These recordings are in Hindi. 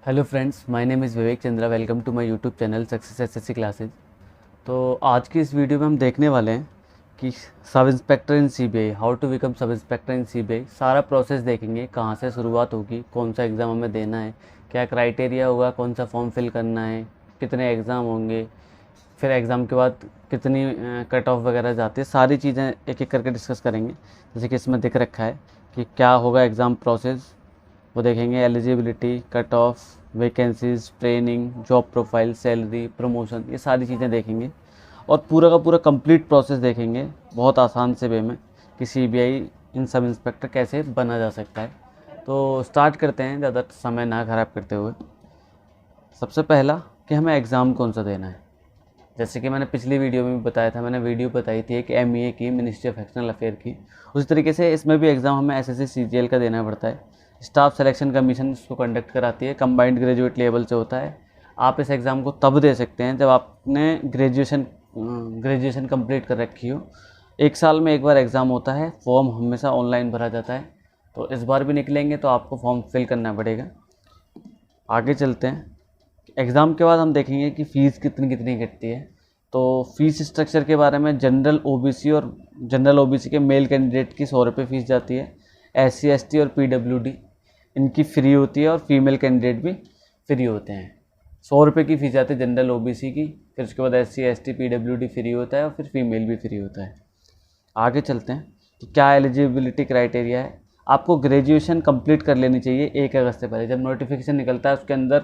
Hello friends, my name is Vivek Chandra. Welcome to my YouTube channel success SSC classes. तो आज की इस वीडियो में हम देखने वाले हैं कि sub inspector in CBI, how to become sub inspector in CBI. सारा प्रोसेस देखेंगे, कहाँ से शुरुआत होगी, कौन सा एग्ज़ाम हमें देना है, क्या क्राइटेरिया होगा, कौन सा फॉर्म फिल करना है, कितने एग्ज़ाम होंगे, फिर एग्ज़ाम के बाद कितनी कट ऑफ वगैरह जाती है। सारी चीज़ें एक एक करके डिस्कस करेंगे। जैसे कि इसमें दिख रखा है कि क्या होगा एग्ज़ाम प्रोसेस, वो देखेंगे। Eligibility, cut off, vacancies, training, job profile, salary, promotion, ये सारी चीज़ें देखेंगे और पूरा का पूरा कंप्लीट प्रोसेस देखेंगे बहुत आसान से वे में कि सीबीआई इन सब इंस्पेक्टर कैसे बना जा सकता है। तो स्टार्ट करते हैं ज़्यादा समय ना ख़राब करते हुए। सबसे पहला कि हमें एग्ज़ाम कौन सा देना है। जैसे कि मैंने पिछली वीडियो में भी बताया था, मैंने वीडियो बताई थी एक एमईए की, मिनिस्ट्री ऑफ एक्सटर्नल अफेयर की। उसी तरीके से इसमें भी एग्ज़ाम हमें एसएससी सीजीएल का देना पड़ता है। स्टाफ सिलेक्शन कमीशन इसको कंडक्ट कराती है, कंबाइंड ग्रेजुएट लेवल से होता है। आप इस एग्ज़ाम को तब दे सकते हैं जब आपने ग्रेजुएशन कंप्लीट कर रखी हो। 1 साल में एक बार एग्ज़ाम होता है, फॉर्म हमेशा ऑनलाइन भरा जाता है। तो इस बार भी निकलेंगे तो आपको फॉर्म फिल करना पड़ेगा। आगे चलते हैं। एग्ज़ाम के बाद हम देखेंगे कि फ़ीस कितनी कितनी कटती है। तो फ़ीस स्ट्रक्चर के बारे में, जनरल ओबीसी के मेल कैंडिडेट की 100 रुपये फ़ीस जाती है। एससी एसटी और पीडब्ल्यूडी इनकी फ्री होती है और फीमेल कैंडिडेट भी फ्री होते हैं। 100 रुपये की फ़ीस जाती है जनरल ओबीसी की, फिर उसके बाद एससी एसटी पीडब्ल्यूडी फ्री होता है और फिर फीमेल भी फ्री होता है। आगे चलते हैं कि क्या एलिजिबिलिटी क्राइटेरिया है। आपको ग्रेजुएशन कंप्लीट कर लेनी चाहिए 1 अगस्त से पहले। जब नोटिफिकेशन निकलता है उसके अंदर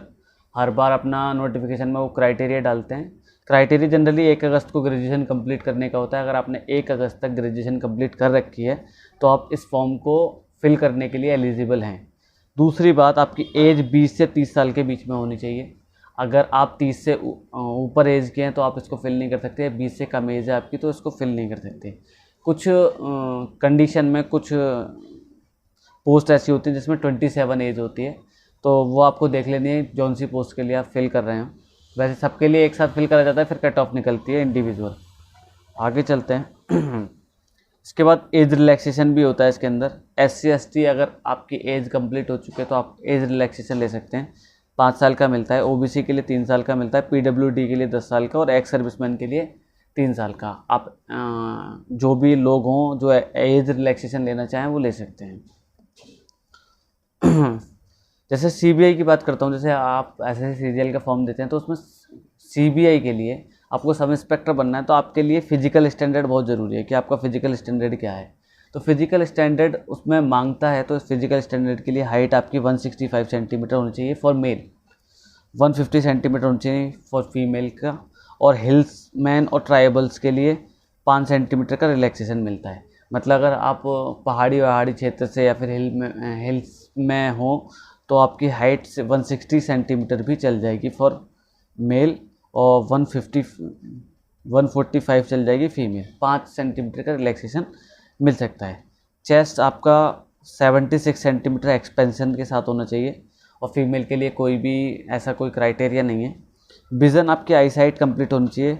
हर बार अपना नोटिफिकेशन में वो क्राइटेरिया डालते हैं। क्राइटेरिया जनरली 1 अगस्त को ग्रेजुएशन कंप्लीट करने का होता है। अगर आपने 1 अगस्त तक ग्रेजुएशन कंप्लीट कर रखी है तो आप इस फॉर्म को फिल करने के लिए एलिजिबल हैं। दूसरी बात, आपकी एज 20 से 30 साल के बीच में होनी चाहिए। अगर आप 30 से ऊपर एज के हैं तो आप इसको फिल नहीं कर सकते। 20 से कम एज है आपकी तो इसको फिल नहीं कर सकते। कुछ कंडीशन में कुछ पोस्ट ऐसी होती है जिसमें 27 एज होती है, तो वो आपको देख लेनी है जौन सी पोस्ट के लिए आप फिल कर रहे हैं। वैसे सबके लिए एक साथ फिल करा जाता है, फिर कट ऑफ निकलती है इंडिविजुअल। आगे चलते हैं। इसके बाद एज रिलैक्सेशन भी होता है इसके अंदर। एससी एसटी अगर आपकी एज कंप्लीट हो चुकी है तो आप एज रिलैक्सेशन ले सकते हैं। 5 साल का मिलता है। ओबीसी के लिए 3 साल का मिलता है, पीडब्ल्यूडी के लिए 10 साल का और एक्स सर्विसमैन के लिए 3 साल का। आप जो भी लोग हों जो एज रिलैक्सेशन लेना चाहें वो ले सकते हैं। जैसे सीबीआई की बात करता हूँ, जैसे आप एसएससी सीजीएल का फॉर्म देते हैं तो उसमें सीबीआई के लिए आपको सब इंस्पेक्टर बनना है तो आपके लिए फिजिकल स्टैंडर्ड बहुत ज़रूरी है कि आपका फिजिकल स्टैंडर्ड क्या है। तो फिजिकल स्टैंडर्ड उसमें मांगता है, तो फिजिकल स्टैंडर्ड के लिए हाइट आपकी 165 सेंटीमीटर होनी चाहिए फॉर मेल, 150 सेंटीमीटर होनी चाहिए फॉर फीमेल का, और हिल्स मैन और ट्राइबल्स के लिए 5 सेंटीमीटर का रिलैक्सेशन मिलता है। मतलब अगर आप पहाड़ी क्षेत्र से या फिर हिल्स में हो तो आपकी हाइट से 160 सेंटीमीटर भी चल जाएगी फॉर मेल और 145 चल जाएगी फीमेल। 5 सेंटीमीटर का रिलैक्सेशन मिल सकता है। चेस्ट आपका 76 सेंटीमीटर एक्सपेंशन के साथ होना चाहिए और फीमेल के लिए कोई भी ऐसा कोई क्राइटेरिया नहीं है। विज़न आपकी आई साइट कम्प्लीट होनी चाहिए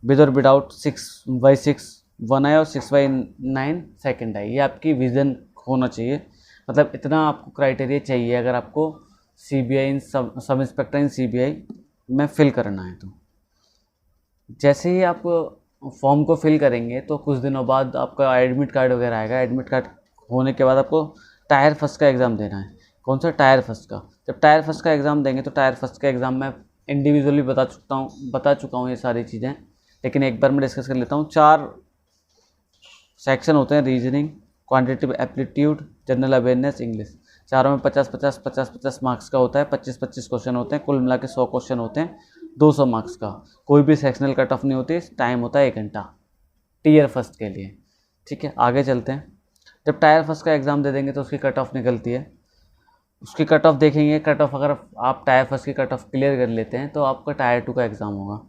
विद और विदाउट 6/6 वन आई और 6/9 सेकेंड आई, ये आपकी विज़न होना चाहिए। मतलब इतना आपको क्राइटेरिया चाहिए अगर आपको सीबीआई इन सब इंस्पेक्टर इन सीबीआई में फिल करना है। तो जैसे ही आप फॉर्म को फिल करेंगे तो कुछ दिनों बाद आपका एडमिट कार्ड वगैरह आएगा। एडमिट कार्ड होने के बाद आपको टायर फर्स्ट का एग्ज़ाम देना है। कौन सा? टायर फर्स्ट का। जब टायर फर्स्ट का एग्ज़ाम देंगे तो टायर फर्स्ट का एग्ज़ाम में इंडिविजुअली बता चुका हूँ ये सारी चीज़ें, लेकिन एक बार मैं डिस्कस कर लेता हूँ। 4 सेक्शन होते हैं, reasoning, quantitative aptitude, general awareness, English. चारों में 50-50 मार्क्स का होता है। 25-25 क्वेश्चन होते हैं, कुल मिला के 100 क्वेश्चन होते हैं, 200 मार्क्स का। कोई भी सेक्शनल कट ऑफ नहीं होती। टाइम होता है 1 घंटा टीयर फर्स्ट के लिए। ठीक है, आगे चलते हैं। जब टायर फर्स्ट का एग्ज़ाम दे देंगे तो उसकी कट ऑफ निकलती है। उसकी कट ऑफ देखेंगे। कट ऑफ अगर आप टायर फर्स्ट की कट ऑफ क्लियर कर लेते हैं तो आपका टायर 2 का एग्ज़ाम होगा।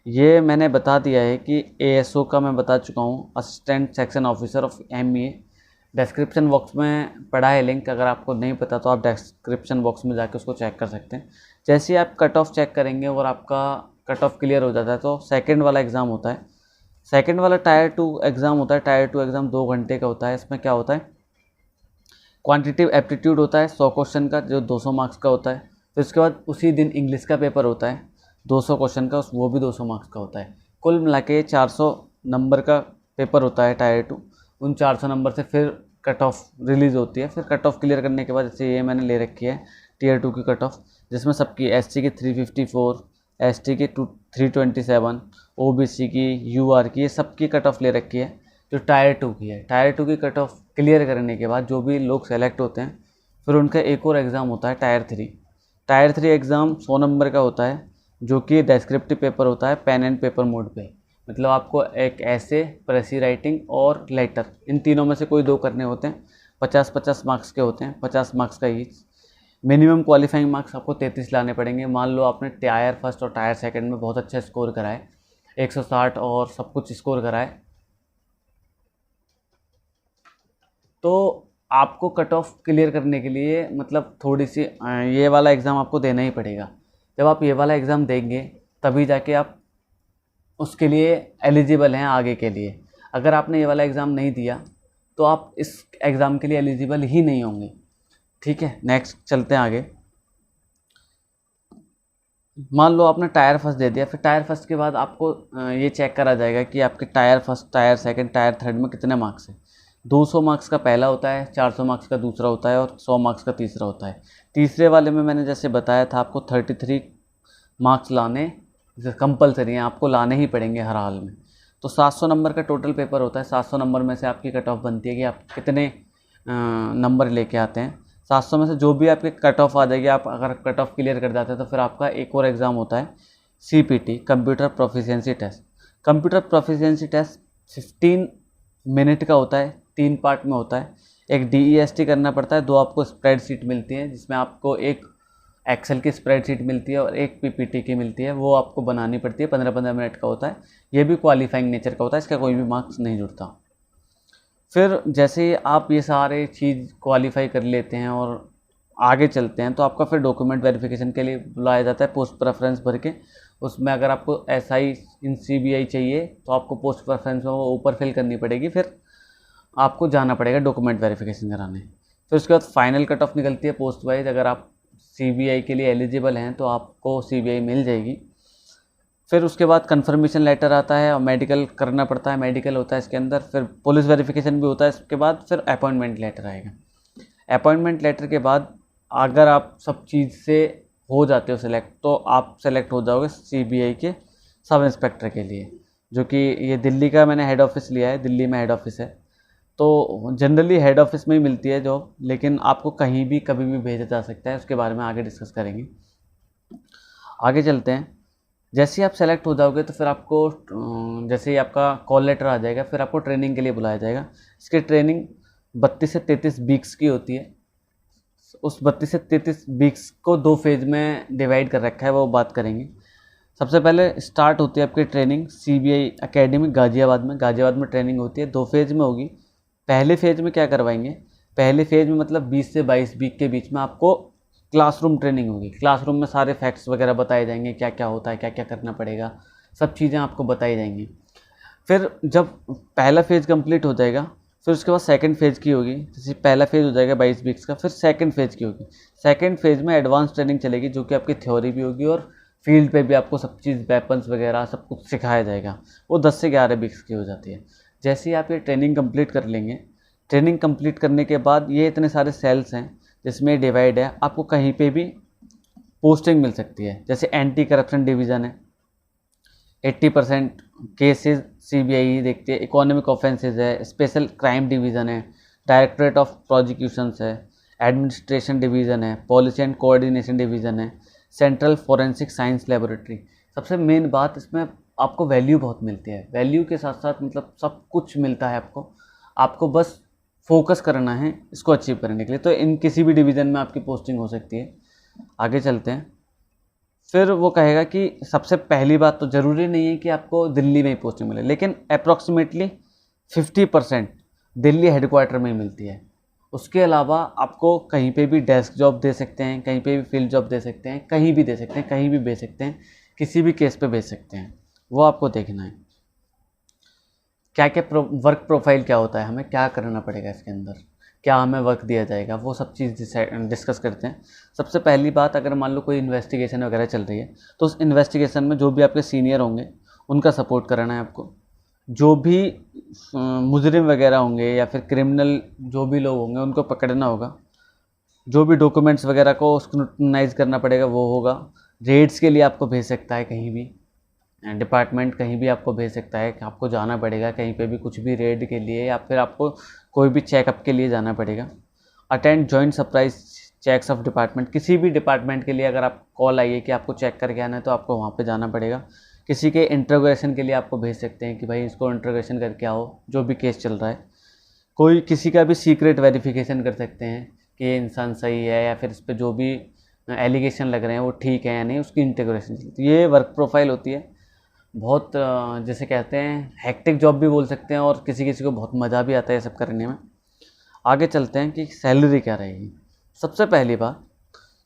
ये मैंने बता दिया है कि एएसओ का मैं बता चुका हूँ, assistant section officer of MEA. Description box में पड़ा है लिंक, अगर आपको नहीं पता तो आप डिस्क्रिप्शन बॉक्स में जाकर उसको चेक कर सकते हैं। जैसे ही आप कट ऑफ चेक करेंगे और आपका कट ऑफ क्लियर हो जाता है तो सेकंड वाला एग्ज़ाम होता है। सेकंड वाला टायर 2 एग्ज़ाम होता है। टायर 2 एग्ज़ाम 2 घंटे का होता है। इसमें क्या होता है? क्वांटिटेटिव एप्टीट्यूड होता है 100 क्वेश्चन का जो 200 मार्क्स का होता है। फिर उसके बाद उसी दिन इंग्लिश का पेपर होता है 200 क्वेश्चन का, वो भी 200 मार्क्स का होता है। कुल मिला के 400 नंबर का पेपर होता है टायर 2। उन 400 नंबर से फिर कट ऑफ रिलीज़ होती है। फिर कट ऑफ क्लियर करने के बाद, जैसे ये मैंने ले रखी है टीयर 2 की कट ऑफ, जिसमें सबकी एससी की 354, एसटी की 327, ओबीसी की, यूआर की, ये सबकी कट ऑफ ले रखी है जो टायर 2 की है। टायर 2 की कट ऑफ क्लियर करने के बाद जो भी लोग सेलेक्ट होते हैं, फिर उनका एक और एग्ज़ाम होता है टायर 3। टायर 3 एग्ज़ाम 100 नंबर का होता है, जो कि डेस्क्रिप्टिव पेपर होता है पेन एंड पेपर मोड पे। मतलब आपको एक ऐसे, प्रेसी राइटिंग और लेटर, इन तीनों में से कोई 2 करने होते हैं। 50-50 मार्क्स के होते हैं, 50 मार्क्स का ईच। मिनिमम क्वालिफाइंग मार्क्स आपको 33 लाने पड़ेंगे। मान लो आपने टायर फर्स्ट और टायर सेकंड में बहुत अच्छा स्कोर कराए, 160 और सब कुछ स्कोर कराए, तो आपको कट ऑफ क्लियर करने के लिए मतलब थोड़ी सी ये वाला एग्ज़ाम आपको देना ही पड़ेगा। जब आप ये वाला एग्ज़ाम देंगे तभी जाके आप उसके लिए एलिजिबल हैं आगे के लिए। अगर आपने ये वाला एग्ज़ाम नहीं दिया तो आप इस एग्ज़ाम के लिए एलिजिबल ही नहीं होंगे। ठीक है, नेक्स्ट चलते हैं आगे। मान लो आपने टायर फर्स्ट दे दिया, फिर टायर फर्स्ट के बाद आपको ये चेक करा जाएगा कि आपके tyre first, tyre second, tyre third में कितने मार्क्स हैं। 200 मार्क्स का पहला होता है, 400 मार्क्स का दूसरा होता है और 100 मार्क्स का तीसरा होता है। तीसरे वाले में मैंने जैसे बताया था आपको 33 मार्क्स लाने कंपलसरी हैं, आपको लाने ही पड़ेंगे हर हाल में। तो 700 नंबर का टोटल पेपर होता है। 700 नंबर में से आपकी कट ऑफ बनती है कि आप कितने नंबर लेके आते हैं। 700 में से जो भी आपके कट ऑफ आ जाएगी, आप अगर कट ऑफ क्लियर कर जाते हैं तो फिर आपका एक और एग्ज़ाम होता है CPT, computer proficiency test. Computer proficiency test 15 minute का होता है, 3 पार्ट में होता है। एक DEST करना पड़ता है, 2 आपको स्प्रेडशीट मिलती है, जिसमें आपको एक एक्सेल की स्प्रेडशीट मिलती है और एक PPT की मिलती है, वो आपको बनानी पड़ती है। 15-15 मिनट का होता है। ये भी क्वालिफाइंग नेचर का होता है, इसका कोई भी मार्क्स नहीं जुड़ता। फिर जैसे आप ये सारे चीज़ क्वालिफाई कर लेते हैं और आगे चलते हैं, तो आपका फिर डॉक्यूमेंट वेरिफिकेशन के लिए बुलाया जाता है पोस्ट प्रेफरेंस भर के। उसमें अगर आपको SI इन CBI चाहिए तो आपको पोस्ट प्रेफरेंस में वो ऊपर फिल करनी पड़ेगी, फिर आपको जाना पड़ेगा डॉक्यूमेंट वेरिफिकेशन कराने। फिर उसके बाद फाइनल कट ऑफ निकलती है पोस्ट वाइज। अगर आप CBI के लिए एलिजिबल हैं तो आपको CBI मिल जाएगी। फिर उसके बाद कंफर्मेशन लेटर आता है और मेडिकल करना पड़ता है, मेडिकल होता है इसके अंदर। फिर पुलिस वेरिफिकेशन भी होता है। इसके बाद फिर अपॉइंटमेंट लेटर आएगा। अपॉइंटमेंट लेटर के बाद अगर आप सब चीज़ से हो जाते हो सिलेक्ट, तो आप सेलेक्ट हो जाओगे CBI के सब इंस्पेक्टर के लिए, जो कि ये दिल्ली का मैंने हेड ऑफिस लिया है। दिल्ली में हेड ऑफिस है, तो जनरली हेड ऑफिस में ही मिलती है जॉब, लेकिन आपको कहीं भी कभी भी भेजा जा सकता है। उसके बारे में आगे डिस्कस करेंगे। आगे चलते हैं। जैसे ही आप सेलेक्ट हो जाओगे तो फिर आपको जैसे ही आपका कॉल लेटर आ जाएगा, फिर आपको ट्रेनिंग के लिए बुलाया जाएगा। इसकी ट्रेनिंग 32 से 33 वीक्स की होती है। उस 32 से 33 वीक्स को 2 फेज में डिवाइड कर रखा है, वो बात करेंगे। सबसे पहले स्टार्ट होती है आपकी ट्रेनिंग CBI एकेडमी गाज़ियाबाद में। गाज़ियाबाद में ट्रेनिंग होती है, 2 फेज में होगी। पहले फेज में क्या करवाएंगे, पहले फेज में मतलब 20 से 22 वीक के बीच में आपको क्लासरूम ट्रेनिंग होगी। क्लासरूम में सारे फैक्ट्स वगैरह बताए जाएंगे, क्या क्या होता है, क्या क्या करना पड़ेगा, सब चीज़ें आपको बताई जाएंगी। फिर जब पहला फेज़ कंप्लीट हो जाएगा, फिर उसके बाद सेकंड फेज़ की होगी। जैसे पहला फेज़ हो जाएगा 22 वीक्स का, फिर सेकंड फेज़ की होगी। सेकंड फेज़ में एडवांस ट्रेनिंग चलेगी, जो कि आपकी थ्योरी भी होगी और फील्ड पे भी आपको सब चीज़, वेपन्स वगैरह सब कुछ सिखाया जाएगा। वो 10 से 11 वीक्स की हो जाती है। जैसे ही आप ये ट्रेनिंग कंप्लीट कर लेंगे, ट्रेनिंग कंप्लीट करने के बाद ये इतने सारे सेल्स हैं जिसमें डिवाइड है, आपको कहीं पे भी पोस्टिंग मिल सकती है। जैसे एंटी करप्शन डिवीज़न है, 80% केसेस CBI ही देखती है। इकोनॉमिक ऑफेंसेस है, स्पेशल क्राइम डिवीज़न है, डायरेक्टरेट ऑफ प्रोसिक्यूशंस है, एडमिनिस्ट्रेशन डिवीज़न है, पॉलिसी एंड कोऑर्डिनेशन डिवीज़न है, सेंट्रल फॉरेंसिक साइंस लेबोरेटरी। सबसे मेन बात, इसमें आपको वैल्यू बहुत मिलती है। वैल्यू के साथ साथ मतलब सब कुछ मिलता है आपको बस फोकस करना है इसको अचीव करने के लिए। तो इन किसी भी डिवीज़न में आपकी पोस्टिंग हो सकती है। आगे चलते हैं। फिर वो कहेगा कि सबसे पहली बात, तो ज़रूरी नहीं है कि आपको दिल्ली में ही पोस्टिंग मिले, लेकिन अप्रॉक्सीमेटली 50% दिल्ली हेडक्वार्टर में ही मिलती है। उसके अलावा आपको कहीं पे भी डेस्क जॉब दे सकते हैं, कहीं पे भी फील्ड जॉब दे सकते हैं, कहीं भी दे सकते हैं, कहीं भी भेज सकते हैं, किसी भी केस पे भेज सकते हैं। वो आपको देखना है क्या क्या वर्क प्रोफाइल क्या होता है, हमें क्या करना पड़ेगा इसके अंदर, क्या हमें वर्क दिया जाएगा, वो सब चीज़ डिस्कस करते हैं। सबसे पहली बात, अगर मान लो कोई इन्वेस्टिगेशन वगैरह चल रही है तो उस इन्वेस्टिगेशन में जो भी आपके सीनियर होंगे उनका सपोर्ट कराना है आपको। जो भी मुजरिम वगैरह होंगे या फिर क्रिमिनल जो भी लोग होंगे उनको पकड़ना होगा। जो भी डॉक्यूमेंट्स वगैरह को स्क्रूटनाइज करना पड़ेगा वो होगा। रेड्स के लिए आपको भेज सकता है कहीं भी, डिपार्टमेंट कहीं भी आपको भेज सकता है कि आपको जाना पड़ेगा कहीं पे भी, कुछ भी रेड के लिए या फिर आपको कोई भी चेकअप के लिए जाना पड़ेगा। Attend joint surprise checks of department, किसी भी डिपार्टमेंट के लिए अगर आप कॉल आई है कि आपको चेक करके आना है तो आपको वहाँ पे जाना पड़ेगा। किसी के इंट्रोगेशन के लिए आपको भेज सकते हैं कि भाई इसको इंट्रोगेशन करके आओ, जो भी केस चल रहा है। कोई किसी का भी सीक्रेट वेरिफिकेशन कर सकते हैं कि ये इंसान सही है या फिर इस पर जो भी एलिगेशन लग रहे हैं वो ठीक है या नहीं, उसकी इंटीग्रेशन चलती है। ये वर्क प्रोफाइल होती है। बहुत जैसे कहते हैं हेक्टिक जॉब भी बोल सकते हैं, और किसी किसी को बहुत मज़ा भी आता है ये सब करने में। आगे चलते हैं कि सैलरी क्या रहेगी। सबसे पहली बात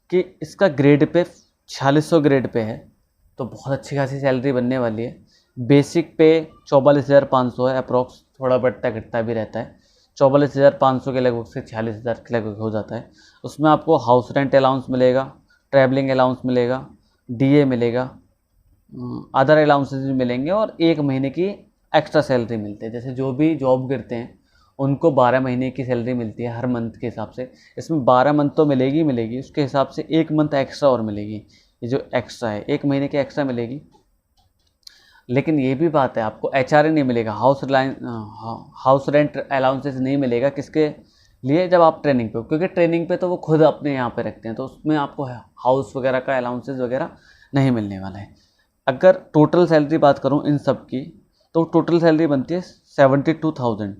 कि इसका ग्रेड पे 4600 ग्रेड पे है, तो बहुत अच्छी खासी सैलरी बनने वाली है। बेसिक पे 44,500 है अप्रॉक्स, थोड़ा बढ़ता घटता भी रहता है। 44,500 के लगभग से 46,000 के लगभग हो जाता है। उसमें आपको हाउस रेंट अलाउंस मिलेगा, ट्रैवलिंग अलाउंस मिलेगा, डीए मिलेगा, अदर अलाउंसेस भी मिलेंगे, और 1 महीने की एक्स्ट्रा सैलरी मिलती है। जैसे जो भी जॉब करते हैं उनको 12 महीने की सैलरी मिलती है हर मंथ के हिसाब से। इसमें 12 मंथ तो मिलेगी, उसके हिसाब से 1 मंथ एक्स्ट्रा और मिलेगी। ये जो एक्स्ट्रा है 1 महीने की एक्स्ट्रा मिलेगी। लेकिन ये भी बात है, आपको एचआरए नहीं मिलेगा, हाउस रेंट अलाउंसेस नहीं मिलेगा। किसके लिए? जब आप ट्रेनिंग पे हो, क्योंकि ट्रेनिंग पे तो वो खुद अपने यहाँ पे रखते हैं, तो उसमें आपको हाउस वगैरह का अलाउंसेस वगैरह नहीं मिलने वाला है। अगर टोटल सैलरी बात करूँ इन सब की, तो टोटल सैलरी बनती है 72,000।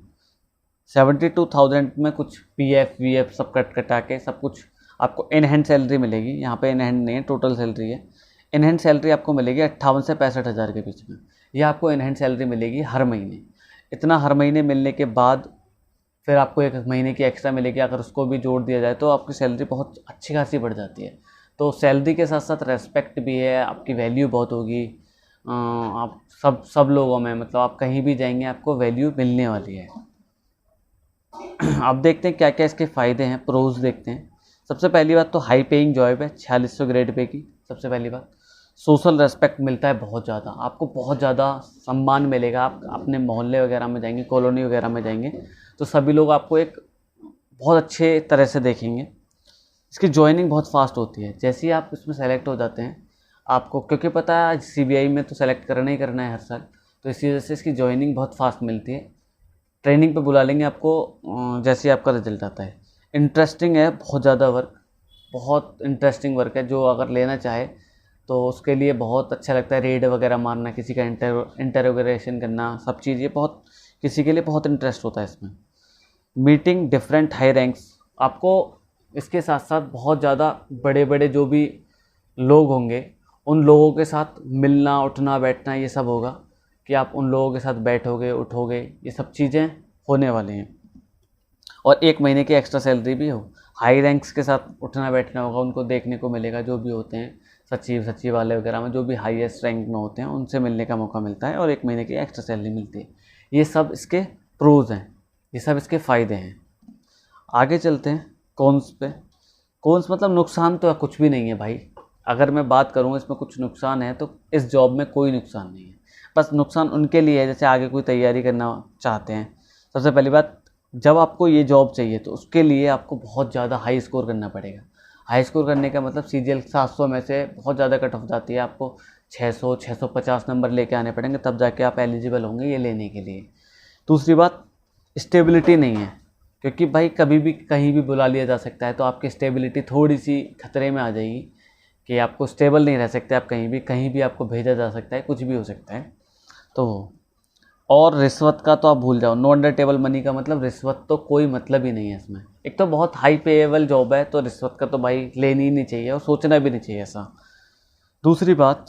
72,000 में कुछ पीएफ वीएफ सब कटा के सब कुछ आपको इन हैंड सैलरी मिलेगी। यहाँ पे इन हैंड नहीं है, टोटल सैलरी है। इन हैंड सैलरी आपको मिलेगी 58 से 65,000 के बीच में। यह आपको इन हैंड सैलरी मिलेगी हर महीने। इतना हर महीने मिलने के बाद फिर आपको 1 महीने की एक्स्ट्रा मिलेगी। अगर उसको भी जोड़ दिया जाए तो आपकी सैलरी बहुत अच्छी खासी बढ़ जाती है। तो सैलरी के साथ साथ रेस्पेक्ट भी है, आपकी वैल्यू बहुत होगी। आप सब लोगों में, मतलब आप कहीं भी जाएंगे आपको वैल्यू मिलने वाली है। अब देखते हैं क्या क्या इसके फ़ायदे हैं, प्रोज देखते हैं। सबसे पहली बात तो हाई पेइंग जॉब है 4600 ग्रेड पे की। सबसे पहली बात सोशल रेस्पेक्ट मिलता है बहुत ज़्यादा, आपको बहुत ज़्यादा सम्मान मिलेगा। आप अपने मोहल्ले वगैरह में जाएंगे, कॉलोनी वगैरह में जाएंगे तो सभी लोग आपको एक बहुत अच्छे तरह से देखेंगे। इसकी जॉइनिंग बहुत फास्ट होती है। जैसे ही आप इसमें सेलेक्ट हो जाते हैं, आपको क्योंकि पता है सीबीआई में तो सेलेक्ट करना ही करना है हर साल, तो इसी वजह से इसकी जॉइनिंग बहुत फास्ट मिलती है। ट्रेनिंग पे बुला लेंगे आपको जैसे ही आपका रिजल्ट आता है। इंटरेस्टिंग है बहुत ज़्यादा वर्क, बहुत इंटरेस्टिंग वर्क है। जो अगर लेना चाहे तो उसके लिए बहुत अच्छा लगता है। रेड वगैरह मारना, किसी का इंटरोगेशन करना, सब चीज़ ये बहुत किसी के लिए बहुत इंटरेस्ट होता है इसमें। मीटिंग डिफरेंट हाई रैंक्स, आपको इसके साथ साथ बहुत ज़्यादा बड़े बड़े जो भी लोग होंगे उन लोगों के साथ मिलना, उठना, बैठना, ये सब होगा कि आप उन लोगों के साथ बैठोगे, उठोगे, ये सब चीज़ें होने वाली हैं। और 1 महीने की एक्स्ट्रा सैलरी भी हो। हाई रैंक्स के साथ उठना बैठना होगा, उनको देखने को मिलेगा। जो भी होते हैं सचिव वाले वगैरह में, जो भी हाईएस्ट रैंक में होते हैं उनसे मिलने का मौका मिलता है और 1 महीने की एक्स्ट्रा सैलरी मिलती है। ये सब इसके प्रोज हैं, ये सब इसके फ़ायदे हैं। आगे चलते हैं कॉन्स पे। कॉन्स मतलब नुकसान तो कुछ भी नहीं है भाई। अगर मैं बात करूँ इसमें कुछ नुकसान है तो इस जॉब में कोई नुकसान नहीं है। बस नुकसान उनके लिए है जैसे आगे कोई तैयारी करना चाहते हैं। सबसे पहली बात, जब आपको ये जॉब चाहिए तो उसके लिए आपको बहुत ज़्यादा हाई स्कोर करना पड़ेगा। हाई स्कोर करने का मतलब सीजीएल 700 में से बहुत ज़्यादा कट ऑफ जाती है, आपको 600 650 नंबर लेके आने पड़ेंगे, तब जाके आप एलिजिबल होंगे ये लेने के लिए। दूसरी बात, स्टेबिलिटी नहीं है, क्योंकि भाई कभी भी कहीं भी बुला लिया जा सकता है, तो आपकी स्टेबिलिटी थोड़ी सी खतरे में आ जाएगी कि आपको स्टेबल नहीं रह सकते आप कहीं भी आपको भेजा जा सकता है, कुछ भी हो सकता है। तो और रिश्वत का तो आप भूल जाओ। नो अंडर टेबल मनी का मतलब रिश्वत तो कोई मतलब ही नहीं है इसमें। एक तो बहुत हाई पेएबल जॉब है, तो रिश्वत का तो भाई लेनी ही नहीं चाहिए और सोचना भी नहीं चाहिए ऐसा। दूसरी बात,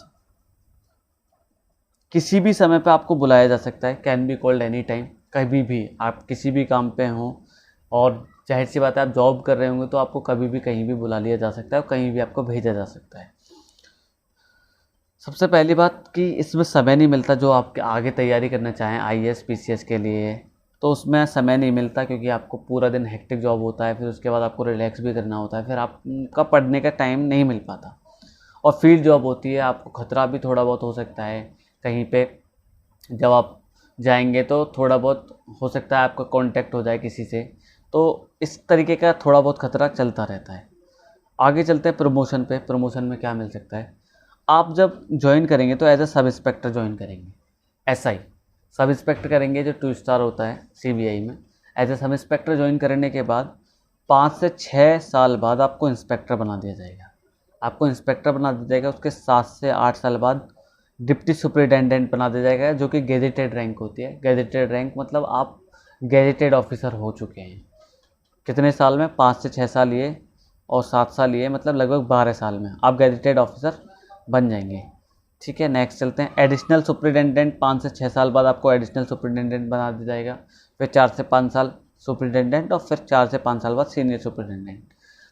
किसी भी समय पे आपको बुलाया जा सकता है, can be called any time. कभी भी आप किसी भी काम पे हों, और जाहिर सी बात है आप जॉब कर रहे होंगे तो आपको कभी भी कहीं भी बुला लिया जा सकता है और कहीं भी आपको भेजा जा सकता है। सबसे पहली बात कि इसमें समय नहीं मिलता। जो आपके आगे तैयारी करना चाहें आईएएस पीसीएस के लिए, तो उसमें समय नहीं मिलता, क्योंकि आपको पूरा दिन हेक्टिक जॉब होता है, फिर उसके बाद आपको रिलैक्स भी करना होता है, फिर आपका पढ़ने का टाइम नहीं मिल पाता। और फील्ड जॉब होती है, आपको खतरा भी थोड़ा बहुत हो सकता है, कहीं पे जब आप जाएंगे तो थोड़ा बहुत हो सकता है आपका कांटेक्ट हो जाए किसी से, तो इस तरीके का थोड़ा बहुत खतरा चलता रहता है। आगे चलते हैं प्रमोशन पे। प्रमोशन में क्या मिल सकता है, आप जब ज्वाइन करेंगे तो as a sub inspector join करेंगे, SI सब इंस्पेक्टर करेंगे, जो 2 स्टार होता है CBI में। As a sub inspector join करने के बाद 5 से 6 साल बाद आपको इंस्पेक्टर बना दिया जाएगा। आपको इंस्पेक्टर बना दिया जाएगा, उसके 7 से 8 साल बाद डिप्टी सुपरिटेंडेंट बना दिया जाएगा, जो कि गैजेटेड रैंक होती है। गैजेटेड रैंक मतलब आप गैजेटेड ऑफिसर हो चुके हैं। कितने साल में, 5 से 6 साल ये और 7 साल ये, मतलब लगभग 12 साल में आप गैजेटेड ऑफिसर बन जाएंगे। ठीक है, नेक्स्ट चलते हैं एडिशनल सुपरिटेंडेंट। 5 से 6 साल बाद आपको एडिशनल सुपरिटेंडेंट बना दिया जाएगा, फिर 4 से 5 साल सुपरिटेंडेंट, और फिर 4 से 5 साल बाद सीनियर सुपरिटेंडेंट।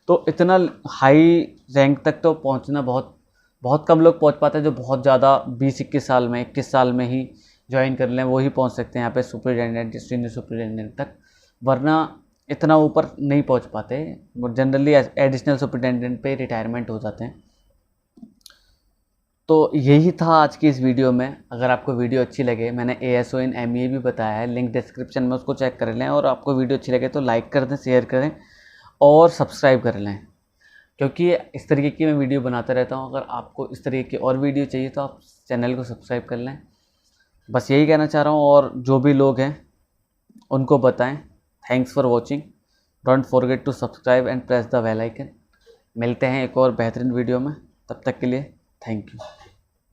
तो इतना हाई रैंक तक तो पहुंचना बहुत कम लोग पहुंच पाते हैं, जो बहुत ज़्यादा 20-21 साल में, 21 साल में ही ज्वाइन कर लें, वो ही पहुंच सकते हैं यहाँ पे सुपरिटेंडेंट, सीनियर सुपरिटेंडेंट तक, वरना इतना ऊपर नहीं पहुंच पाते। जनरली एडिशनल सुपरिटेंडेंट पे रिटायरमेंट हो जाते हैं। तो यही था आज की इस वीडियो में। अगर आपको वीडियो अच्छी लगे, मैंने ASO इन MEA भी बताया है, लिंक डिस्क्रिप्शन में, उसको चेक कर लें। और आपको वीडियो अच्छी लगे तो लाइक कर दें, शेयर करें और सब्सक्राइब कर लें, क्योंकि इस तरीके की मैं वीडियो बनाता रहता हूँ। अगर आपको इस तरीके की और वीडियो चाहिए तो आप चैनल को सब्सक्राइब कर लें। बस यही कहना चाह रहा हूँ, और जो भी लोग हैं उनको बताएं। Thanks for watching, don't forget to subscribe and press the bell icon. मिलते हैं एक और बेहतरीन वीडियो में, तब तक के लिए थैंक यू।